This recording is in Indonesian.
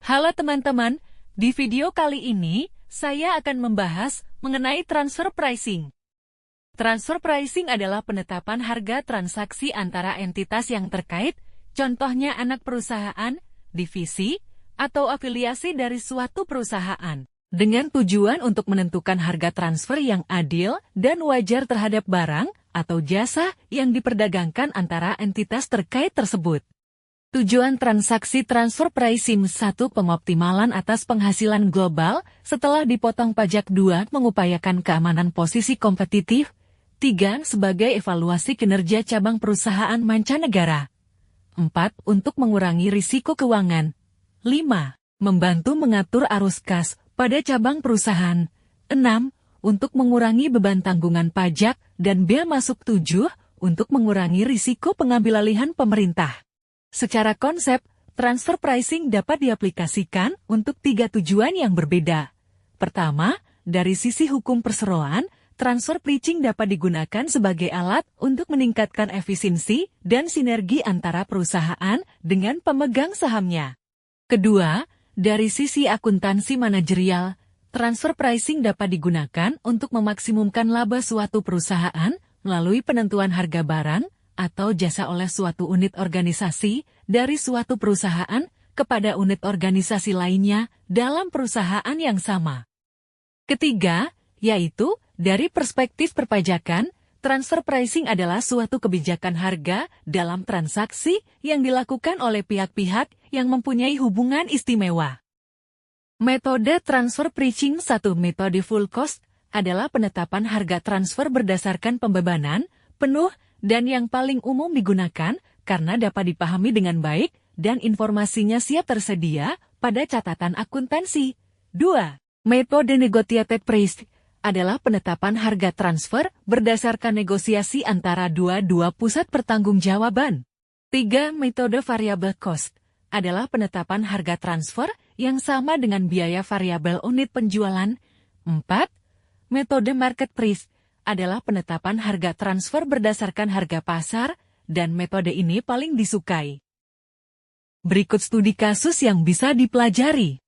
Halo teman-teman, di video kali ini saya akan membahas mengenai transfer pricing. Transfer pricing adalah penetapan harga transaksi antara entitas yang terkait, contohnya anak perusahaan, divisi, atau afiliasi dari suatu perusahaan, dengan tujuan untuk menentukan harga transfer yang adil dan wajar terhadap barang atau jasa yang diperdagangkan antara entitas terkait tersebut. Tujuan transaksi transfer pricing 1. Pengoptimalan atas penghasilan global setelah dipotong pajak. 2. Mengupayakan keamanan posisi kompetitif. 3. Sebagai evaluasi kinerja cabang perusahaan mancanegara. 4. Untuk mengurangi risiko keuangan. 5. Membantu mengatur arus kas pada cabang perusahaan. 6. Untuk mengurangi beban tanggungan pajak dan bea masuk. 7. Untuk mengurangi risiko pengambil alihan pemerintah. Secara konsep, transfer pricing dapat diaplikasikan untuk 3 tujuan yang berbeda. Pertama, dari sisi hukum perseroan, transfer pricing dapat digunakan sebagai alat untuk meningkatkan efisiensi dan sinergi antara perusahaan dengan pemegang sahamnya. Kedua, dari sisi akuntansi manajerial, transfer pricing dapat digunakan untuk memaksimumkan laba suatu perusahaan melalui penentuan harga barang atau jasa oleh suatu unit organisasi dari suatu perusahaan kepada unit organisasi lainnya dalam perusahaan yang sama. Ketiga, yaitu dari perspektif perpajakan, transfer pricing adalah suatu kebijakan harga dalam transaksi yang dilakukan oleh pihak-pihak yang mempunyai hubungan istimewa. Metode transfer pricing 1. Metode full cost adalah penetapan harga transfer berdasarkan pembebanan penuh dan yang paling umum digunakan karena dapat dipahami dengan baik dan informasinya siap tersedia pada catatan akuntansi. 2. Metode negotiated price adalah penetapan harga transfer berdasarkan negosiasi antara dua pusat pertanggungjawaban. 3. Metode variable cost adalah penetapan harga transfer yang sama dengan biaya variabel unit penjualan. 4. Metode market price adalah penetapan harga transfer berdasarkan harga pasar, dan metode ini paling disukai. Berikut studi kasus yang bisa dipelajari.